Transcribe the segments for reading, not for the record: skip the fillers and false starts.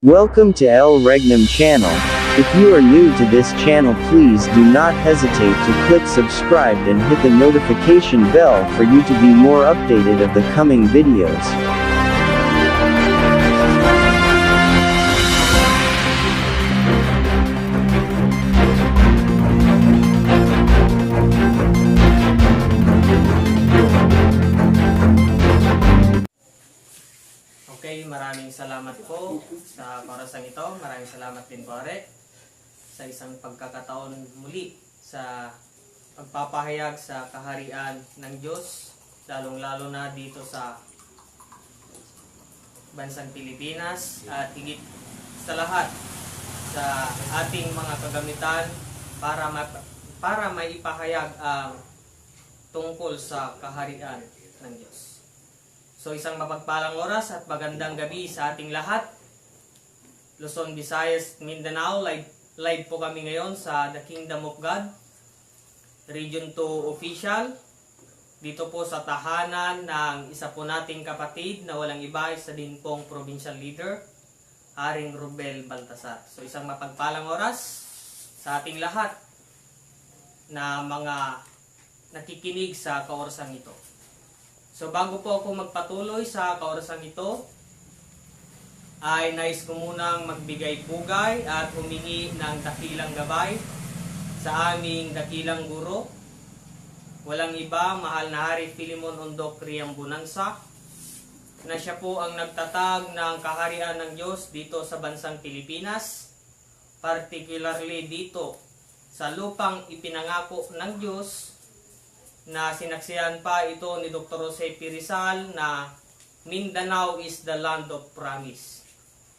Welcome to El Regnum channel. If you are new to this channel, please do not hesitate to click subscribe and hit the notification bell for you to be more updated of the coming videos. Okay, maraming salamat po sa karasang ito. Maraming salamat din po, Are, sa isang pagkakataon muli sa pagpapahayag sa kaharian ng Diyos, lalong-lalo na dito sa bansang Pilipinas at higit sa lahat sa ating mga kagamitan para maipahayag ang tungkol sa kaharian ng Diyos. So isang mapagpalang oras at magandang gabi sa ating lahat. Luzon, Visayas, Mindanao, live po kami ngayon sa The Kingdom of God, Region 2 Official. Dito po sa tahanan ng isa po nating kapatid na walang iba, isa din pong provincial leader, Haring Rubel Baltasar. So isang mapagpalang oras sa ating lahat na mga nakikinig sa kaorasang ito. So bago po ako magpatuloy sa kaorasang ito, ay nais ko munang magbigay pugay at humingi ng dakilang gabay sa aming dakilang guro. Walang iba, mahal na Hari Filimon Ondok Riambunansa, na siya po ang nagtatag ng kaharian ng Diyos dito sa bansang Pilipinas, particularly dito sa lupang ipinangako ng Diyos, na sinaksihan pa ito ni Dr. Jose P. Rizal na Mindanao is the land of promise.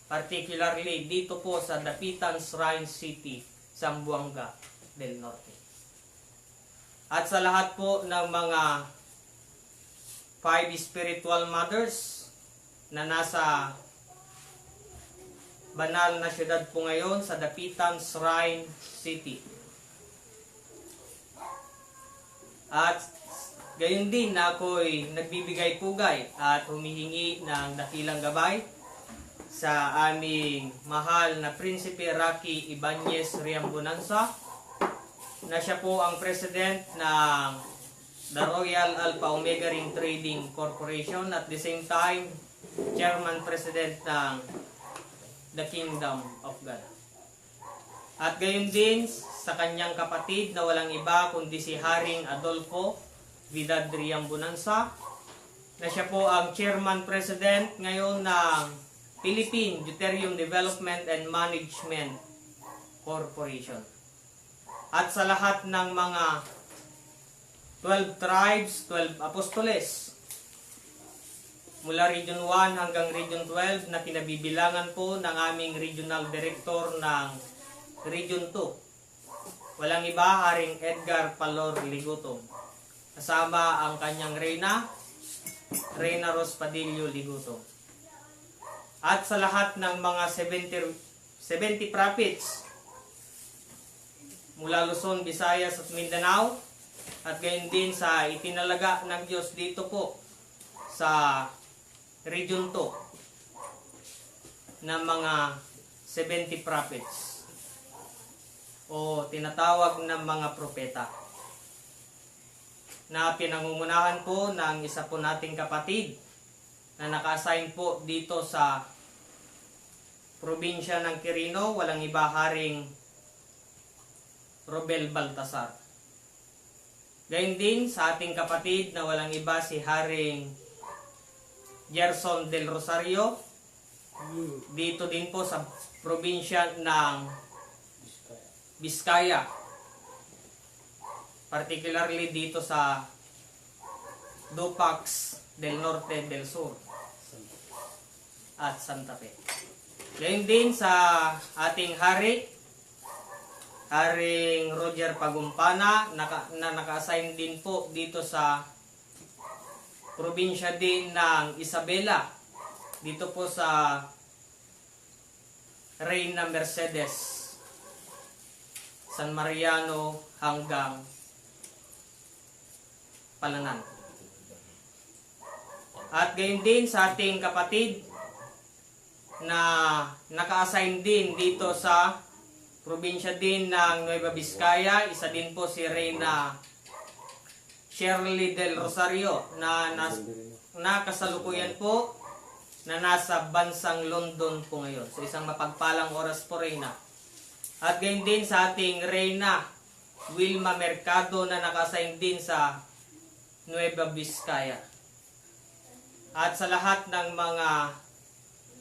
Particularly dito po sa Dapitan Shrine City, Zamboanga del Norte. At sa lahat po ng mga 5 spiritual mothers na nasa banal na syudad po ngayon sa Dapitan Shrine City. At gayon din na ako'y nagbibigay pugay at humihingi ng dakilang gabay sa aming mahal na Prinsipe Rocky Ibanez Riambunansa, na siya po ang president ng The Royal Alpha Omega Ring Trading Corporation, at the same time chairman president ng The Kingdom of God. At gayon din sa kanyang kapatid na walang iba kundi si Haring Adolfo Vidal Riambunansa, na siya po ang chairman president ngayon ng Philippine Deuterium Development and Management Corporation. At sa lahat ng mga 12 tribes, 12 apostoles, mula Region 1 hanggang Region 12 na kinabibilangan po ng aming regional director ng Region 2. Walang iba, Haring Edgar Palor Ligutong. Kasama ang kanyang Reyna Rospadillo Ligutong. At sa lahat ng mga 70 prophets mula Luzon, Visayas at Mindanao, at gayon din sa itinalaga ng Diyos dito po sa Region 2 ng mga 70 prophets o tinatawag ng mga propeta, na pinangungunahan po ng isa po nating kapatid na naka-assign po dito sa probinsya ng Quirino, walang iba, Haring Rubel Baltasar. Gayun din sa ating kapatid na walang iba, si Haring Gerson del Rosario, dito din po sa probinsya ng Vizcaya, particularly dito sa Dupax del Norte del Sur at Santa Fe. Gayun din sa ating Haring Roger Pagumpana, na naka-assign din po dito sa probinsya din ng Isabela, dito po sa Reina Mercedes, San Mariano hanggang Palanan. At gayon din sa ating kapatid na naka-assign din dito sa probinsya din ng Nueva Vizcaya. Isa din po si Reyna Shirley del Rosario na kasalukuyan po na nasa bansang London po ngayon. So isang mapagpalang oras po, Reyna. At gayon din sa ating Reyna Wilma Mercado na naka-assign din sa Nueva Vizcaya. At sa lahat ng mga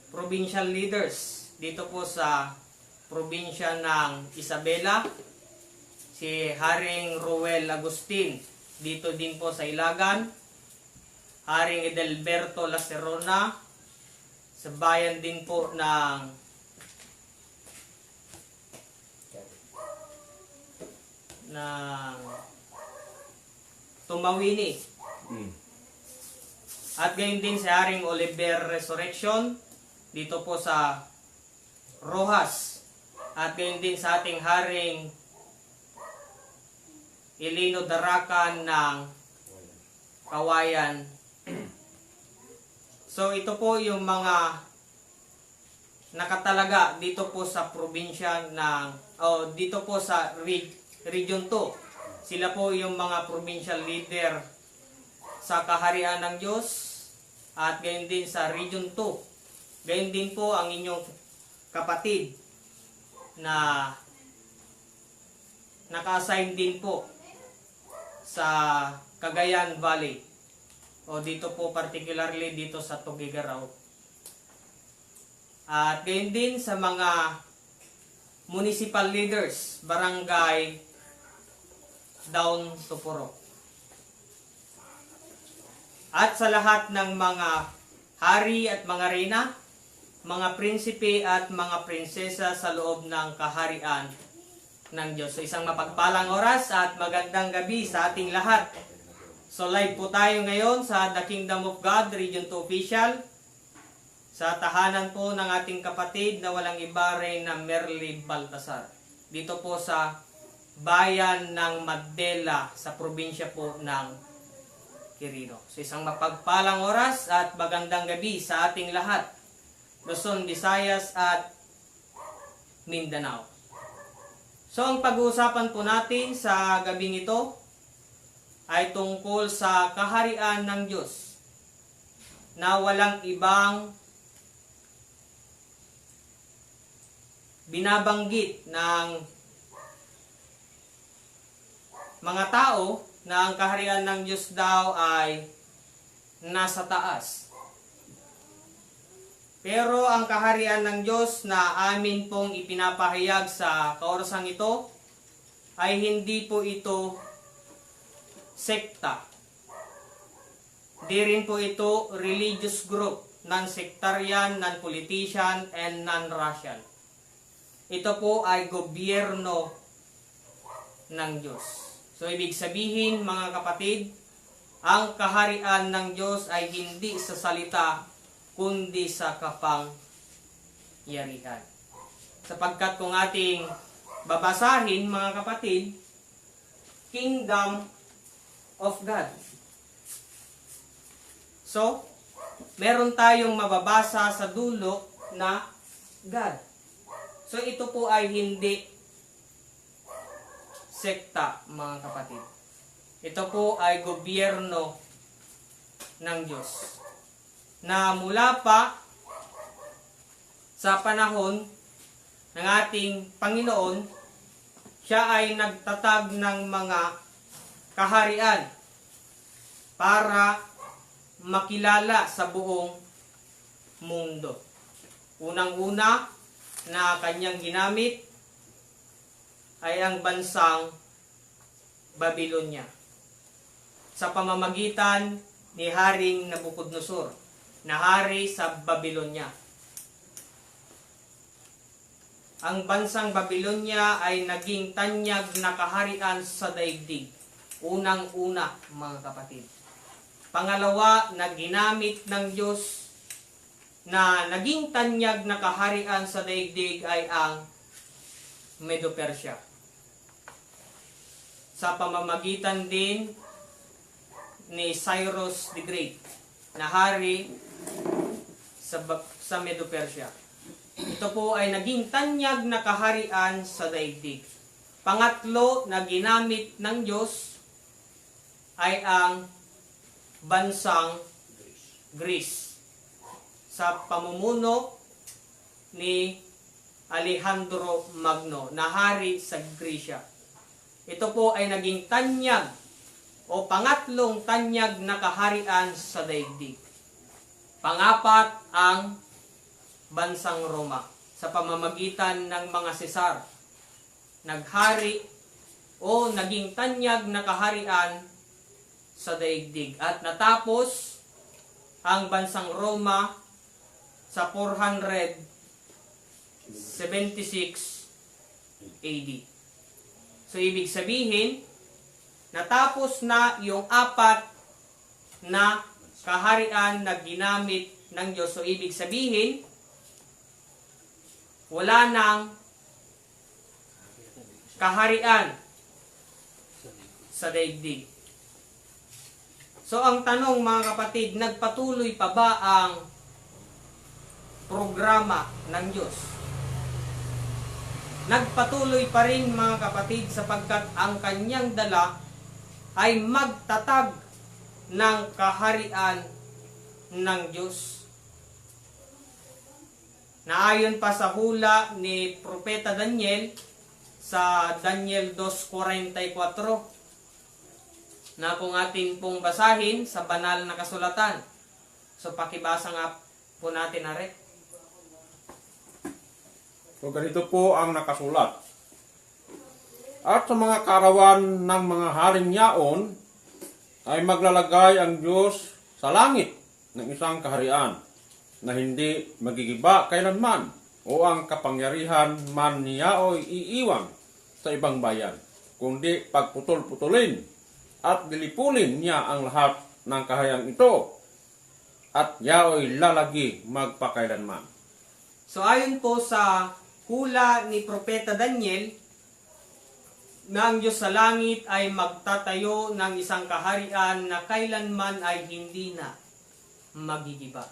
provincial leaders dito po sa probinsya ng Isabela, si Haring Ruel Agustin dito din po sa Ilagan, Haring Edelberto Lacerona sa bayan din po ng Tumawini. At gayon din si Haring Oliver Resurrection dito po sa Rojas. At gayon din sa ating Haring Elino Darakan ng Kawayan. So ito po yung mga nakatalaga dito po sa probinsya ng dito po sa Region 2. Sila po yung mga provincial leader sa kaharian ng Diyos at gayon din sa Region 2. Gayon din po ang inyong kapatid na naka-assign din po sa Cagayan Valley. O dito po particularly dito sa Tugigaraw. At gayon din sa mga municipal leaders, barangay down to Purok. At sa lahat ng mga hari at mga reyna, mga prinsipe at mga prinsesa sa loob ng kaharian ng Diyos. So isang mapagpalang oras at magandang gabi sa ating lahat. So live po tayo ngayon sa The Kingdom of God, Region 2 Official. Sa tahanan po ng ating kapatid na walang iba rin na Merly Baltasar. Dito po sa bayan ng Mandela sa probinsya po ng Quirino. So isang mapagpalang oras at magandang gabi sa ating lahat. Luzon, Visayas at Mindanao. So ang pag-uusapan po natin sa gabing ito ay tungkol sa kaharian ng Diyos na walang ibang binabanggit ng mga tao na ang kaharian ng Diyos daw ay nasa taas. Pero ang kaharian ng Diyos na amin pong ipinapahayag sa kaorasang ito ay hindi po ito sekta. Di rin po ito religious group, non-sectarian, non-politician, and non-racial. Ito po ay gobyerno ng Diyos. So ibig sabihin mga kapatid, ang kaharian ng Diyos ay hindi sa salita, kundi sa kapangyarihan. Sapagkat kung ating babasahin mga kapatid, Kingdom of God. So, meron tayong mababasa sa dulo na God. So, ito po ay hindi sekta, mga kapatid. Ito po ay gobyerno ng Diyos. Na mula pa sa panahon ng ating Panginoon, siya ay nagtatag ng mga kaharian para makilala sa buong mundo. Unang-una na kanyang ginamit ay ang bansang Babylonia sa pamamagitan ni Haring Nabucodonosor na hari sa Babylonia. Ang bansang Babylonia ay naging tanyag na kaharian sa daigdig. Unang-una, mga kapatid. Pangalawa, na ginamit ng Diyos na naging tanyag na kaharian sa daigdig ay ang Medo-Persia. Sa pamamagitan din ni Cyrus the Great na hari sa Medo-Persia. ito po ay naging tanyag na kaharian sa daigdig. Pangatlo na ginamit ng Diyos ay ang bansang Greece sa pamumuno ni Alejandro Magno na hari sa Gresya. Ito po ay naging tanyag o pangatlong tanyag na kaharian sa daigdig. Pangapat ang bansang Roma sa pamamagitan ng mga Sesar. Naghari o naging tanyag na kaharian sa daigdig. At natapos ang bansang Roma sa 476 AD. So, ibig sabihin, natapos na yung apat na kaharian na ginamit ng Diyos. So, ibig sabihin, wala nang kaharian sa daigdig. So, ang tanong mga kapatid, nagpatuloy pa ba ang programa ng Diyos? Nagpatuloy pa rin mga kapatid sapagkat ang kanyang dala ay magtatag ng kaharian ng Diyos. Naayon pa sa hula ni Propeta Daniel sa Daniel 2:44 na kung atin pong basahin sa banal na kasulatan. So pakibasa nga po natin na rin. So ganito po ang nakasulat. At sa mga karawan ng mga haring yaon ay maglalagay ang Diyos sa langit ng isang kaharian na hindi magigiba kailanman o ang kapangyarihan man niya o iiwan sa ibang bayan, kundi pagputol-putulin at dilipulin niya ang lahat ng kaharian ito at yaoy lalagi magpakailanman. So ayon po sa hula ni Propeta Daniel, na ang Diyos sa langit ay magtatayo ng isang kaharian na kailanman ay hindi na magigiba.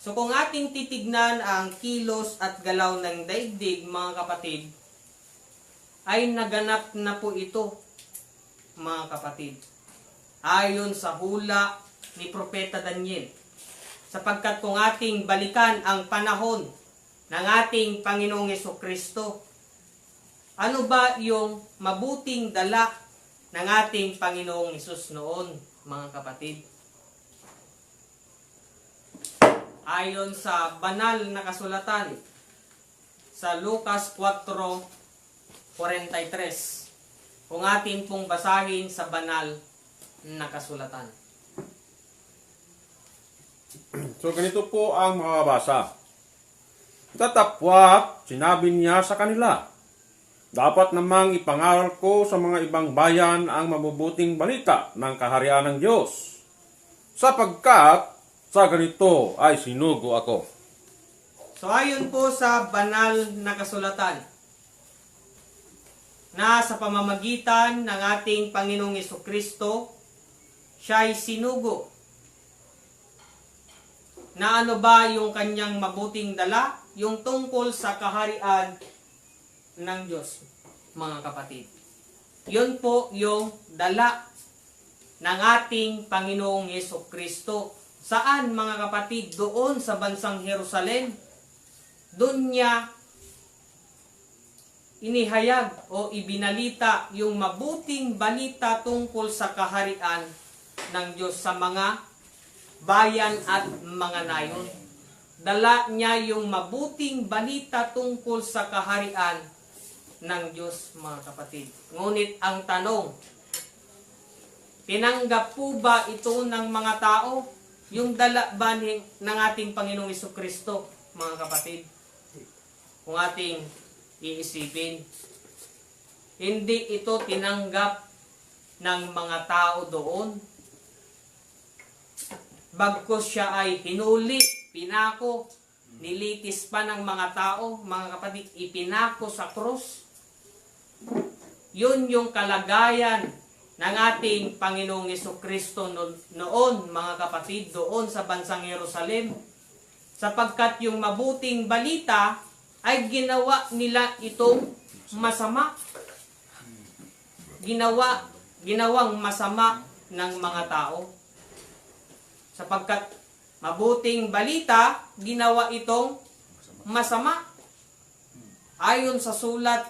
So kung ating titignan ang kilos at galaw ng daigdig, mga kapatid, ay naganap na po ito, mga kapatid, ayon sa hula ni Propeta Daniel. Sapagkat kung ating balikan ang panahon ng ating Panginoong Jesucristo, ano ba yung mabuting dala ng ating Panginoong Hesus noon, mga kapatid? Ayon sa banal na kasulatan sa Lucas 4:43, kung atin pong basahin sa banal na kasulatan. So ganito po ang makabasa. Tatapwat, sinabi niya sa kanila, dapat namang ipangaral ko sa mga ibang bayan ang mabubuting balita ng kaharian ng Diyos, sapagkat sa ganito ay sinugo ako. So ayon po sa banal na kasulatan, na sa pamamagitan ng ating Panginoong Jesucristo, siya ay sinugo. Na ano ba yung kanyang mabuting dala? Yung tungkol sa kaharian ng Diyos, mga kapatid. Yun po yung dala ng ating Panginoong Jesucristo. Saan, mga kapatid? Doon sa bansang Jerusalem. Doon niya inihayag o ibinalita yung mabuting balita tungkol sa kaharian ng Diyos sa mga bayan at mga nayon. Dala niya yung mabuting balita tungkol sa kaharian ng Diyos, mga kapatid. Ngunit ang tanong, tinanggap po ba ito ng mga tao? Yung dala ba ng ating Panginoong Jesucristo, mga kapatid? Kung ating iisipin, hindi ito tinanggap ng mga tao doon. Bagkus siya ay hinuli, pinako, nilitis pa ng mga tao, mga kapatid, ipinako sa krus. Yun yung kalagayan ng ating Panginoong Jesucristo noon, mga kapatid, doon sa bansang Jerusalem. sapagkat yung mabuting balita ay ginawa nila itong masama. Ginawang masama ng mga tao. Sapagkat mabuting balita, ginawa itong masama. Ayon sa sulat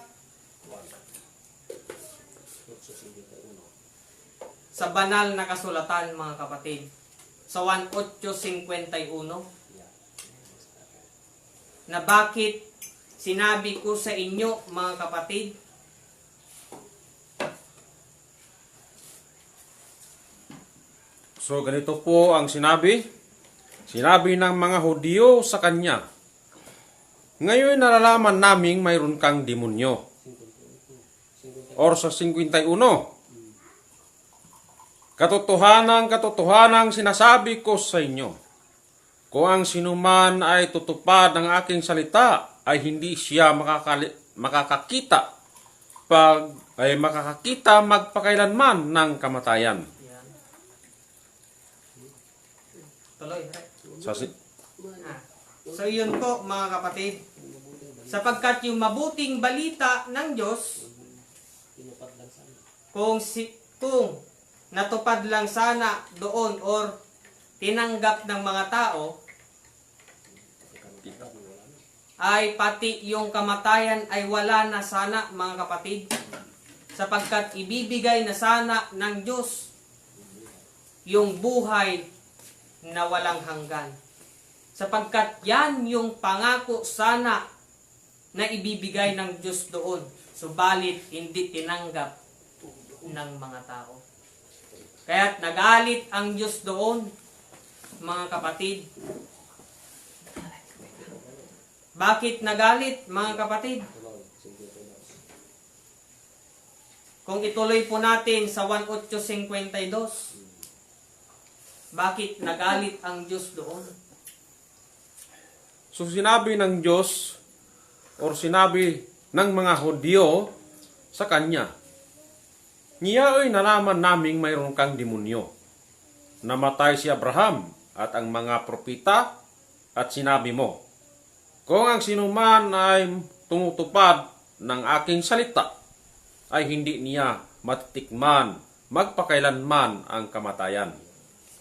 sa banal na kasulatan, mga kapatid, sa 1:8:51, na bakit sinabi ko sa inyo, mga kapatid, So ganito po ang sinabi ng mga Hudyo sa kanya, ngayon nalalaman naming mayroon kang demonyo. Or sa 51, katotohanang sinasabi ko sa inyo, kung ang sinuman ay tutupad ng aking salita, ay hindi siya makakakita magpakailanman ng kamatayan. yan. Tuloy. So yun po, mga kapatid, sapagkat yung mabuting balita ng Diyos, kung natupad lang sana doon or tinanggap ng mga tao, ay pati yung kamatayan ay wala na sana, mga kapatid, sapagkat ibibigay na sana ng Diyos yung buhay na walang hanggan. Sapagkat yan yung pangako sana na ibibigay ng Diyos doon. Subalit hindi tinanggap ng mga tao. Kaya't nagalit ang Diyos doon, mga kapatid. Bakit nagalit, mga kapatid? Kung ituloy po natin sa 1:8:52, bakit nagalit ang Diyos doon? So sinabi ng Diyos or sinabi ng mga Hudyo sa kanya, niya ay nalaman naming mayroon kang demonyo. Namatay si Abraham at ang mga propeta at sinabi mo, kung ang sinuman ay tumutupad ng aking salita, ay hindi niya matitikman magpakailanman ang kamatayan.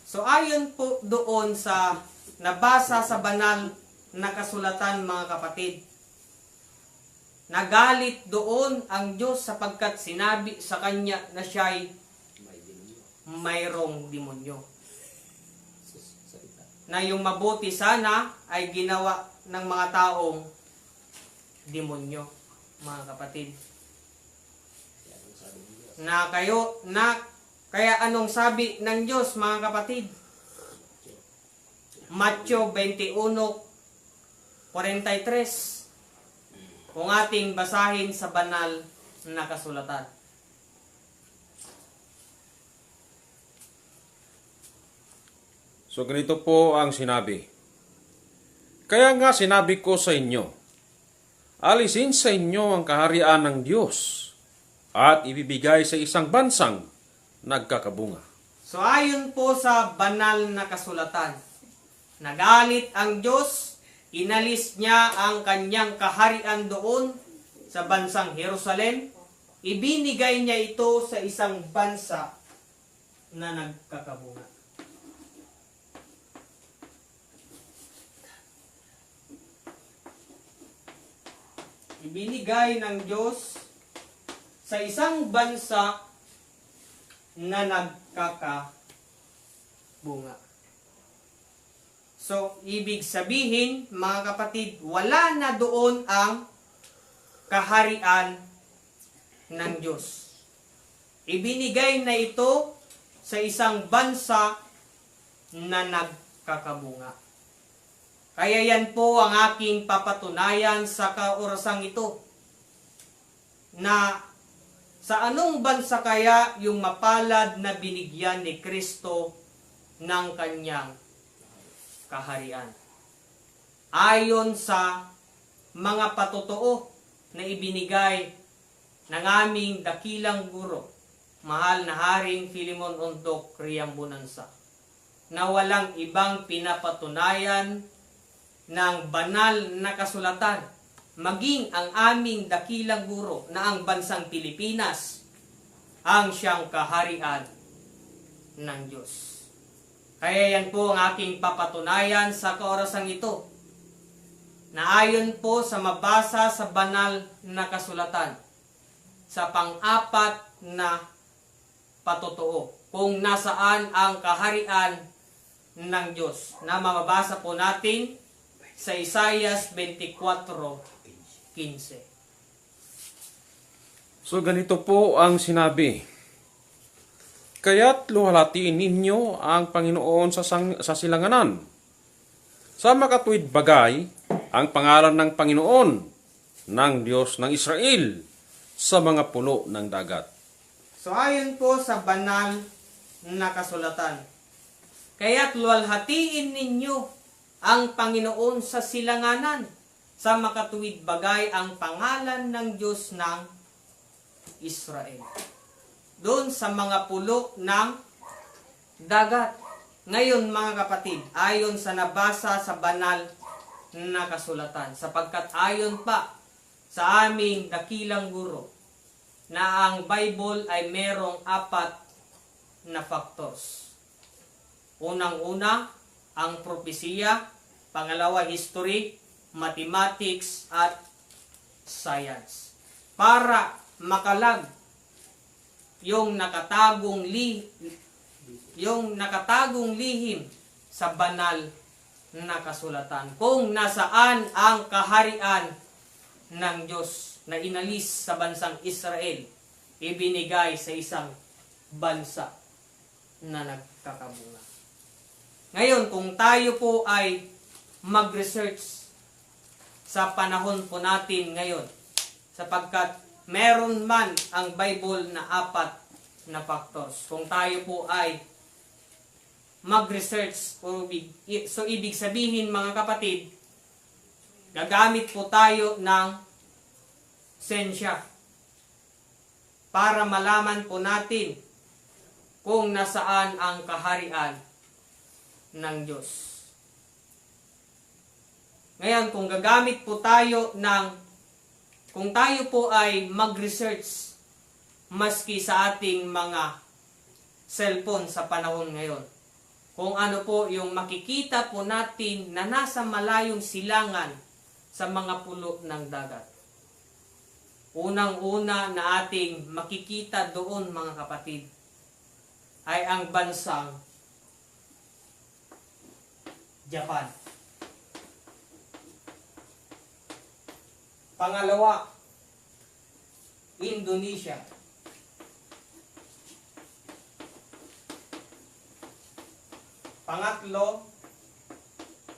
So ayon po doon sa nabasa sa banal na kasulatan, mga kapatid, nagalit doon ang Diyos sapagkat sinabi sa kanya na siya'y mayroong demonyo. Na yung mabuti sana ay ginawa ng mga taong demonyo, mga kapatid. Kaya anong sabi ng Diyos, mga kapatid? Matthew 21:43. Kung ating basahin sa banal na kasulatan. So ganito po ang sinabi. Kaya nga sinabi ko sa inyo, alisin sa inyo ang kaharian ng Diyos at ibibigay sa isang bansang nagkakabunga. So ayon po sa banal na kasulatan, nagalit ang Diyos, inalis niya ang kanyang kaharian doon sa bansang Jerusalem, ibinigay niya ito sa isang bansa na nagkakabunga. Ibinigay ng Diyos sa isang bansa na nagkakabunga. So, ibig sabihin, mga kapatid, wala na doon ang kaharian ng Diyos. Ibinigay na ito sa isang bansa na nagkakabunga. Kaya yan po ang aking papatunayan sa kaorasang ito, na sa anong bansa kaya yung mapalad na binigyan ni Kristo ng kanyang kaharian. Ayon sa mga patotoo na ibinigay ng aming dakilang guro, mahal na Haring Filimon Ontok Riambunansa, na walang ibang pinapatunayan ng banal na kasulatan, maging ang aming dakilang guro na ang bansang Pilipinas ang siyang kaharian ng Diyos. Kaya yan po ang aking papatunayan sa kaorasang ito, na ayon po sa mabasa sa banal na kasulatan, sa pang-apat na patotoo, kung nasaan ang kaharian ng Diyos, na mababasa po natin sa Isaias 24:15. So ganito po ang sinabi. Kaya't luwalhatiin ninyo ang Panginoon sa silanganan. Sa makatuwid bagay, ang pangalan ng Panginoon, ng Diyos ng Israel, sa mga pulo ng dagat. So ayon po sa banal na kasulatan, kaya't luwalhatiin ninyo ang Panginoon sa silanganan, sa makatuwid bagay ang pangalan ng Diyos ng Israel, doon sa mga pulo ng dagat. Ngayon mga kapatid, ayon sa nabasa sa banal na kasulatan, sapagkat ayon pa sa aming dakilang guro na ang Bible ay merong 4 na factors. Unang-una, ang propesiya. Pangalawa, history, mathematics, at science. Para makalag yung nakatagong lihim sa banal na kasulatan, kung nasaan ang kaharian ng Diyos na inalis sa bansang Israel, ibinigay sa isang bansa na nagkakabunga. Ngayon, kung tayo po ay mag-research sa panahon po natin ngayon, sapagkat meron man ang Bible na 4 na factors. Kung tayo po ay mag-research, so ibig sabihin mga kapatid, gagamit po tayo ng sensya para malaman po natin kung nasaan ang kaharian ng Diyos. Ngayon, kung gagamit po tayo kung tayo po ay mag-research maski sa ating mga cellphone sa panahon ngayon, kung ano po yung makikita po natin na nasa malayong silangan sa mga pulo ng dagat. Unang-una na ating makikita doon mga kapatid ay ang bansang Japan. Pangalawa, Indonesia. Pangatlo,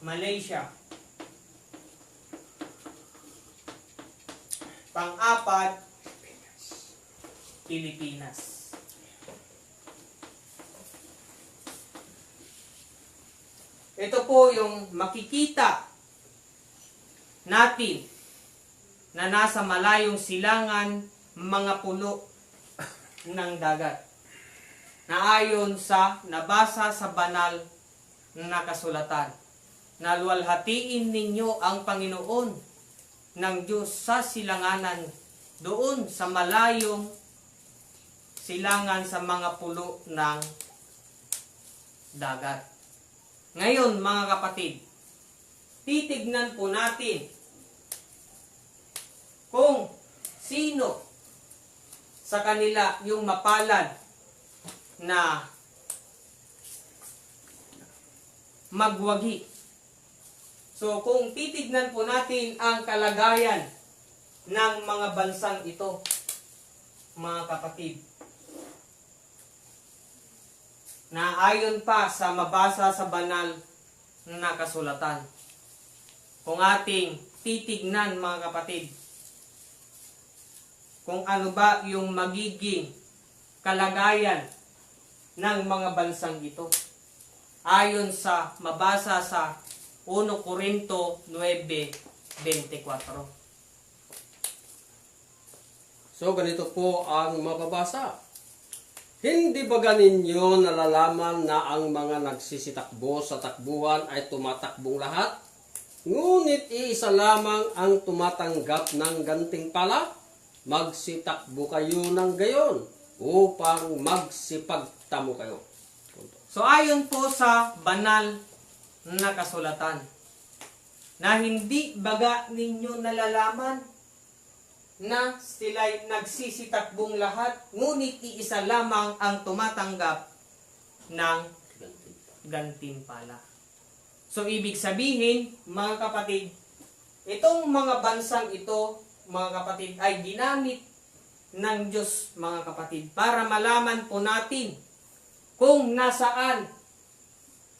Malaysia. Pang-apat, Pilipinas. Ito po yung makikita natin na nasa malayong silangan, mga pulo ng dagat, na ayon sa nabasa sa banal na kasulatan, na luwalhatiin ninyo ang Panginoon ng Diyos sa silanganan, doon sa malayong silangan sa mga pulo ng dagat. Ngayon mga kapatid, titignan po natin kung sino sa kanila yung mapalad na magwagi. So kung titignan po natin ang kalagayan ng mga bansang ito, mga kapatid, na ayon pa sa mabasa sa banal na kasulatan, kung ating titignan mga kapatid, kung ano ba yung magiging kalagayan ng mga bansang ito, ayon sa mabasa sa 1 Corinto 9:24. So ganito po ang mababasa. Hindi ba ganinyo nalalaman na ang mga nagsisitakbo sa takbuhan ay tumatakbong lahat, Ngunit iisa lamang ang tumatanggap ng gantimpala. Magsitakbo kayo ng gayon upang magsipagtamo kayo. So ayon po sa banal na kasulatan, na hindi baga ninyo nalalaman na sila'y nagsisitakbong lahat, ngunit iisa lamang ang tumatanggap ng gantimpala. So ibig sabihin, mga kapatid, itong mga bansang ito, mga kapatid, ay ginamit ng Diyos, mga kapatid, para malaman po natin kung nasaan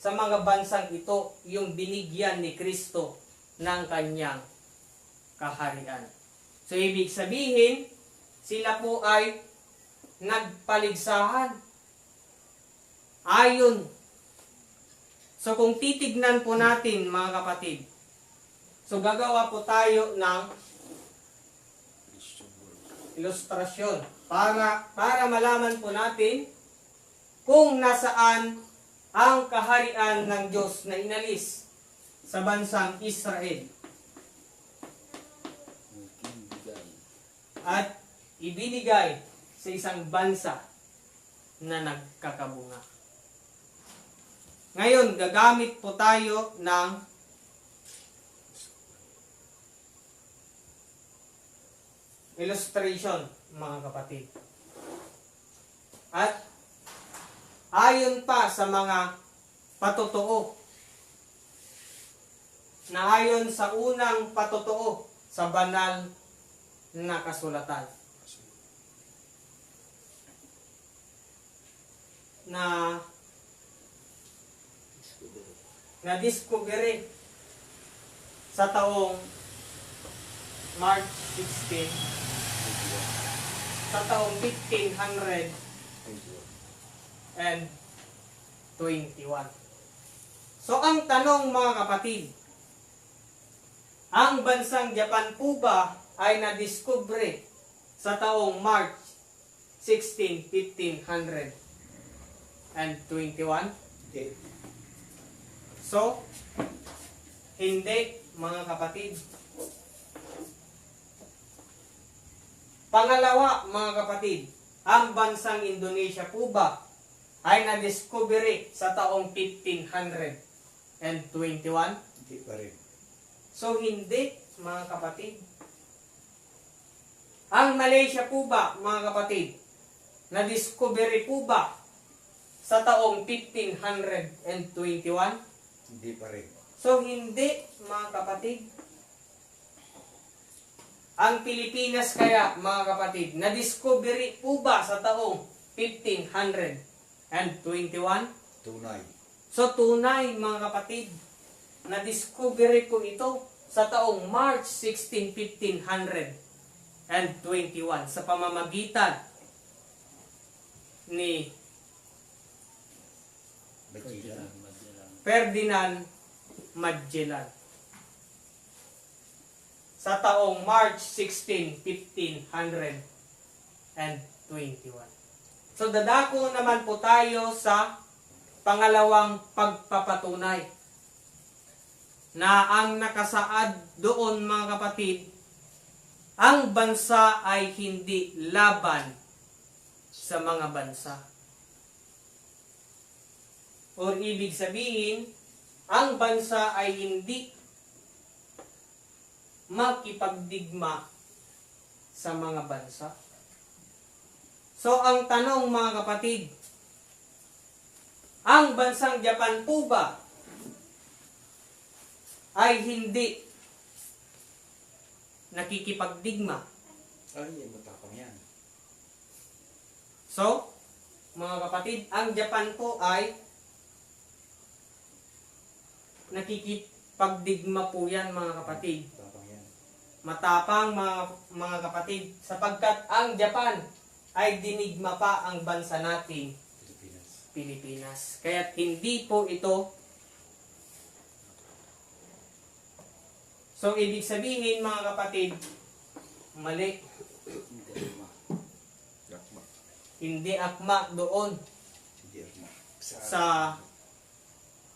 sa mga bansang ito yung binigyan ni Kristo ng kanyang kaharian. So ibig sabihin, sila po ay nagpaligsahan. Ayon. So kung titignan po natin, mga kapatid, so gagawa po tayo ng ilustrasyon para malaman po natin kung nasaan ang kaharian ng Diyos na inalis sa bansang Israel at ibinigay sa isang bansa na nagkakabunga. Ngayon, gagamit po tayo ng illustration, mga kapatid. At ayon pa sa mga patotoo, na ayon sa unang patotoo sa banal na kasulatan, na na-discovery sa taong March 16 sa taong 1521. So ang tanong, mga kapatid, ang bansang Japan po ba ay na-discovery sa taong March 16, 1521? So, hindi, mga kapatid. Pangalawa, mga kapatid, ang bansang Indonesia po ba ay na-discovery sa taong 1521? Hindi pa rin. So, hindi, mga kapatid. Ang Malaysia po ba, mga kapatid, na-discovery po ba sa taong 1521? Hindi pa rin. So, hindi, mga kapatid. Ang Pilipinas kaya, mga kapatid, na-discovery po ba sa taong 1521? Tunay. So, tunay, mga kapatid, na-discovery po ito sa taong March 16, 1521 sa pamamagitan ni Magellan. Ferdinand Magellan sa taong March 16, 1521. So dadako naman po tayo sa pangalawang pagpapatunay na ang nakasaad doon, mga kapatid, ang bansa ay hindi laban sa mga bansa. Or ibig sabihin, ang bansa ay hindi makipagdigma sa mga bansa. So ang tanong, mga kapatid, ang bansang Japan po ba ay hindi nakikipagdigma? Ay, matapang yan. So, mga kapatid, ang Japan po ay nakikipagdigma po yan, mga kapatid. Matapang yan. Matapang, mga kapatid, sapagkat ang Japan ay dinigma pa ang bansa natin, Pilipinas. Kaya't hindi po ito. So, ibig sabihin, mga kapatid, mali. Hindi akma doon Hindi ako sa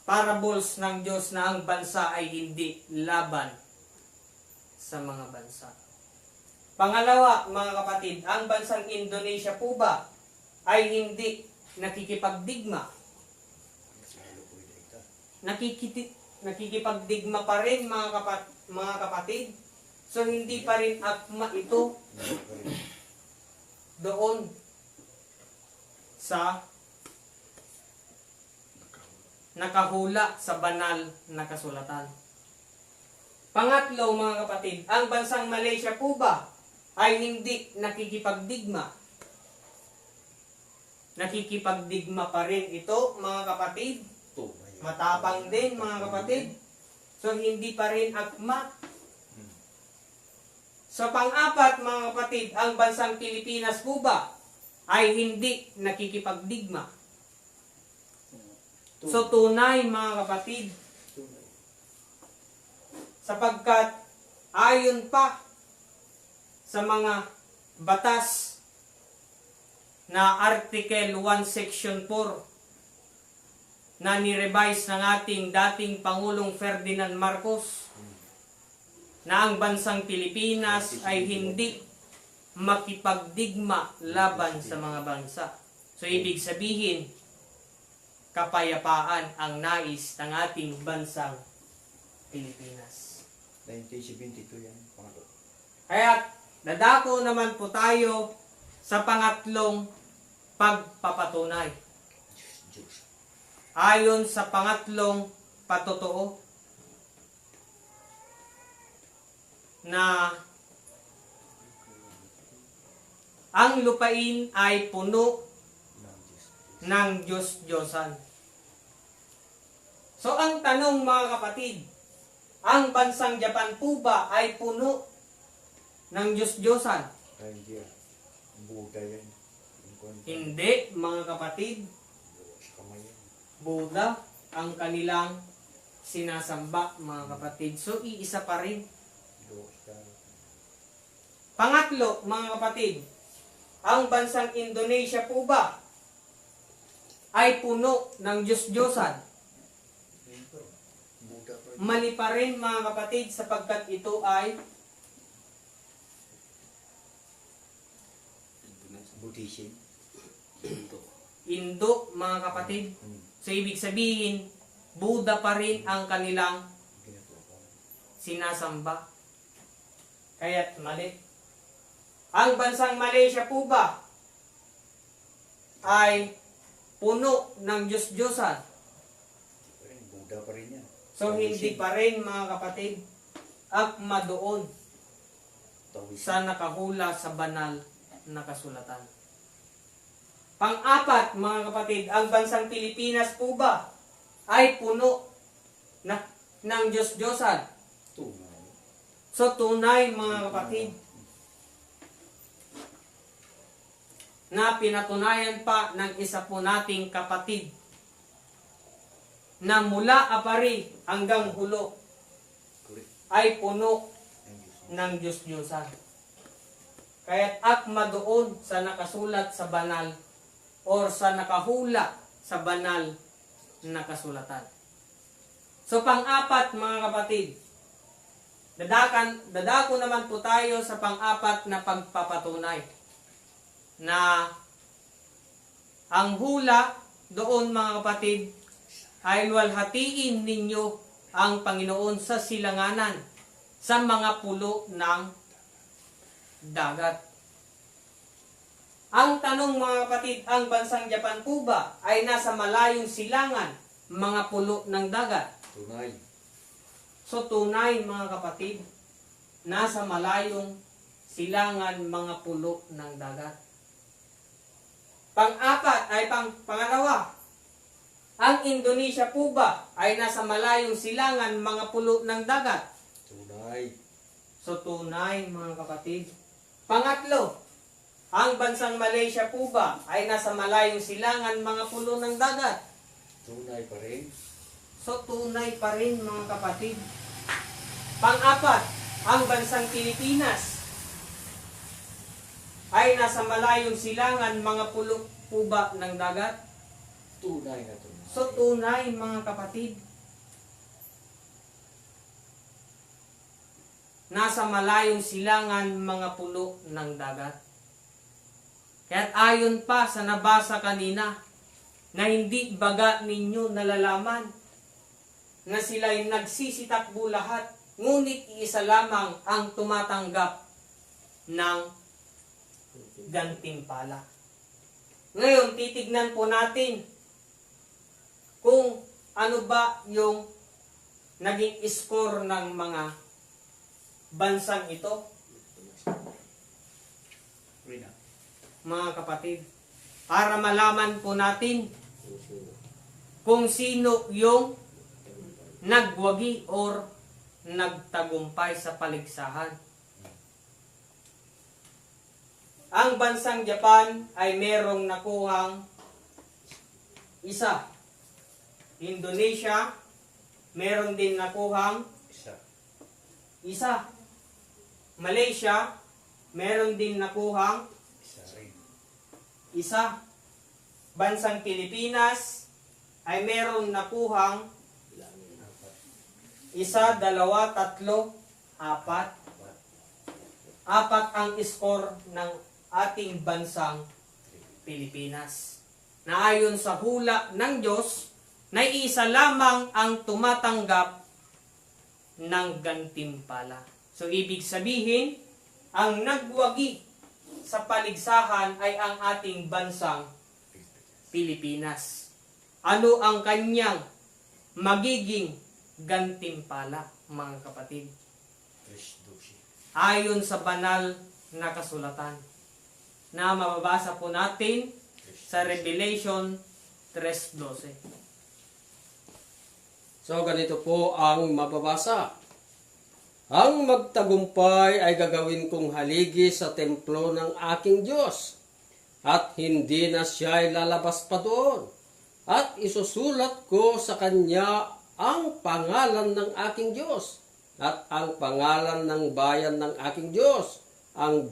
parables ng Diyos na ang bansa ay hindi laban sa mga bansa. Pangalawa, mga kapatid, ang bansang Indonesia po ba ay hindi nakikipagdigma? Nakikipagdigma pa rin, mga kapatid. So hindi pa rin akma ito doon sa nakahula sa banal na kasulatan. Pangatlo, mga kapatid, ang bansang Malaysia po ba ay hindi nakikipagdigma? Nakikipagdigma pa rin ito, mga kapatid. Matapang din, mga kapatid. So hindi pa rin akma. Sa pang-apat, mga kapatid, ang bansang Pilipinas po ba ay hindi nakikipagdigma? So tunay, mga kapatid, sapagkat ayon pa sa mga batas na Article 1 Section 4 na ni-revise ng ating dating Pangulong Ferdinand Marcos, na ang bansang Pilipinas ay hindi makipagdigma laban sa mga bansa. So ibig sabihin, kapayapaan ang nais ng ating bansang Pilipinas. 1972 yan. Kaya dadako naman po tayo sa pangatlong pagpapatunay. Ayon sa pangatlong patotoo na ang lupain ay puno ng Diyos-Diyosan. So ang tanong, mga kapatid, ang bansang Japan po ba ay puno ng Diyos-Diyosan? Ay, hindi yan. Buddha yan. Hindi, mga kapatid. Sa kamay yan. Buddha ang kanilang sinasamba, mga kapatid. So iisa pa rin. Pangatlo, mga kapatid, ang bansang Indonesia po ba ay puno ng Diyos-Diyosan? Mali pa rin, mga kapatid, sapagkat ito ay Buddhism. Indo, mga kapatid. So ibig sabihin, Buddha pa rin ang kanilang sinasamba. Kaya't mali. Ang bansang Malaysia po ba ay puno ng Diyos-Diyosan? Buddha pa rin yan. So hindi pa rin, mga kapatid, akma doon sa nakahula sa banal na kasulatan. Pang-apat, mga kapatid, ang bansang Pilipinas po ba ay puno ng Diyos-Diyosan? Tunay. So tunay, mga kapatid, na pinatunayan pa ng isa po nating kapatid na mula apari hanggang hulo ay puno ng Diyos-Diyosan. Kaya't akma doon sa nakasulat sa banal or sa nakahula sa banal na kasulatan. So pang-apat, mga kapatid, dadako naman po tayo sa pang-apat na pagpapatunay na ang hula doon, mga kapatid, ay luwalhatiin ninyo ang Panginoon sa silanganan sa mga pulo ng dagat. Ang tanong, mga kapatid, ang bansang Japan po ba ay nasa malayong silangan, mga pulo ng dagat? Tunay. So tunay, mga kapatid, nasa malayong silangan, mga pulo ng dagat. Pang-apat ay pangalawa, ang Indonesia po ba ay nasa malayong silangan, mga pulo ng dagat? Tunay. So tunay, mga kapatid. Pangatlo, ang bansang Malaysia po ba ay nasa malayong silangan, mga pulo ng dagat? Tunay pa rin. So tunay pa rin, mga kapatid. Pang-apat, ang bansang Pilipinas ay nasa malayong silangan, mga pulo po ba ng dagat? Tunay na tunay. So tunay mga kapatid, nasa malayong silangan mga pulo ng dagat. Kaya't ayon pa sa nabasa kanina, na hindi baga ninyo nalalaman na sila'y nagsisitakbo lahat, ngunit iisa lamang ang tumatanggap ng gantimpala. Ngayon, titignan po natin kung ano ba yung naging score ng mga bansang ito, Rina. mga kapatid. Para malaman po natin kung sino yung nagwagi or nagtagumpay sa paligsahan. Ang bansang Japan ay merong nakuhang isa. Indonesia, meron din nakuhang Isa. isa. Malaysia, meron din nakuhang Isa rin. isa. Bansang Pilipinas ay meron nakuhang isa, dalawa, tatlo, apat. Apat ang score ng ating bansang Pilipinas. Na ayon sa hula ng Diyos, na isa lamang ang tumatanggap ng gantimpala. So, ibig sabihin, ang nagwagi sa paligsahan ay ang ating bansang Pilipinas. Ano ang kanyang magiging gantimpala, mga kapatid? 3:12. Ayon sa banal na kasulatan na mababasa po natin sa Revelation 3:12. So ganito po ang mababasa. Ang magtagumpay ay gagawin kong haligi sa templo ng aking Diyos, at hindi na siya ay lalabas pa doon. At isusulat ko sa kanya ang pangalan ng aking Diyos at ang pangalan ng bayan ng aking Diyos, ang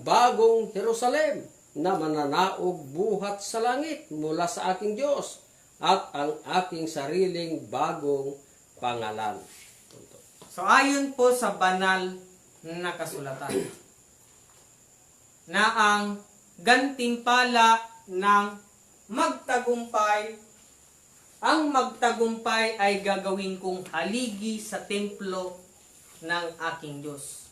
bagong Jerusalem na mananaog buhat sa langit mula sa aking Diyos, at ang aking sariling bagong pangalan. So ayon po sa banal na kasulatan na ang gantimpala ng magtagumpay, ang magtagumpay ay gagawin kong haligi sa templo ng aking Diyos.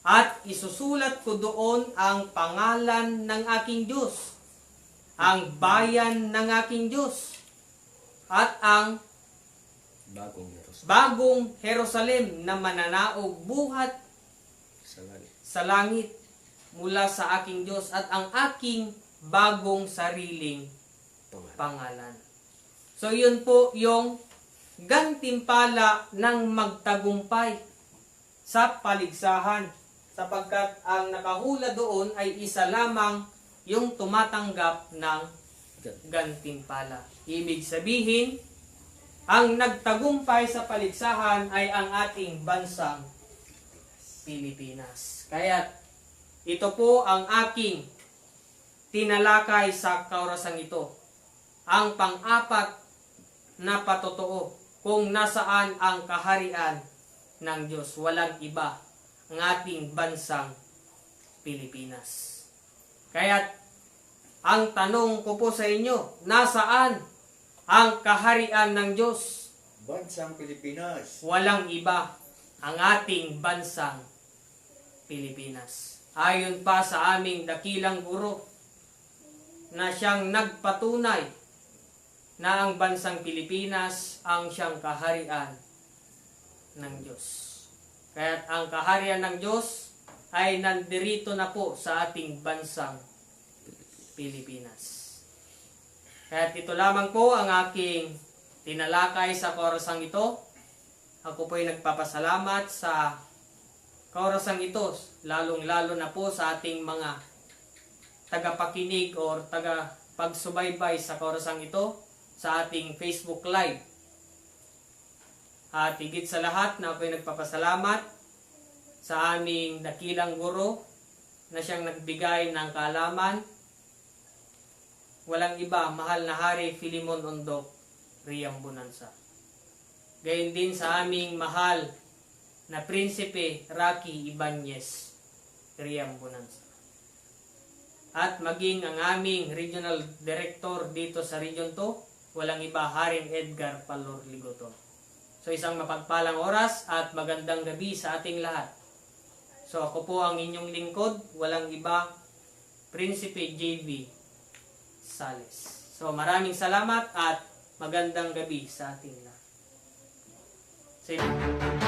At isusulat ko doon ang pangalan ng aking Diyos, ang bayan ng aking Diyos, at ang Bagong Jerusalem. bagong Jerusalem na mananaog buhat Sa langit. sa langit mula sa aking Diyos, at ang aking bagong sariling pangalan. So yun po yung gantimpala ng magtagumpay sa paligsahan, sapagkat ang nakahula doon ay isa lamang yung tumatanggap ng gantimpala. Ibig sabihin, ang nagtagumpay sa paligsahan ay ang ating bansang Pilipinas. Kaya ito po ang aking tinalakay sa kaorasang ito. Ang pang-apat na patotoo kung nasaan ang kaharian ng Diyos. Walang iba ang ating bansang Pilipinas. Kaya ang tanong ko po sa inyo, nasaan ang kaharian ng Diyos? Bansang Pilipinas. Walang iba ang ating bansang Pilipinas. Ayon pa sa aming dakilang guro na siyang nagpatunay na ang bansang Pilipinas ang siyang kaharian ng Diyos. Kaya't ang kaharian ng Diyos ay nandirito na po sa ating bansang Pilipinas. Kaya't ito lamang po ang aking tinalakay sa kaorasang ito. Ako po ay nagpapasalamat sa kaorasang ito, lalong-lalo na po sa ating mga tagapakinig o tagapagsubaybay sa kaorasang ito sa ating Facebook Live. At higit sa lahat na ako ay nagpapasalamat sa aming dakilang guro na siyang nagbigay ng kaalaman walang iba, mahal na Hari Filimon Ondok, Riam Bonanza. Gayon din sa aming mahal na Prinsipe Rocky Ibanez, Riam Bonanza. At maging ang aming Regional Director dito sa Region 2, walang iba, Haring Edgar Palor Ligoton. So isang mapagpalang oras at magandang gabi sa ating lahat. So ako po ang inyong lingkod, walang iba, Prinsipe JV Sales. So maraming salamat at magandang gabi sa ating lahat. Sige.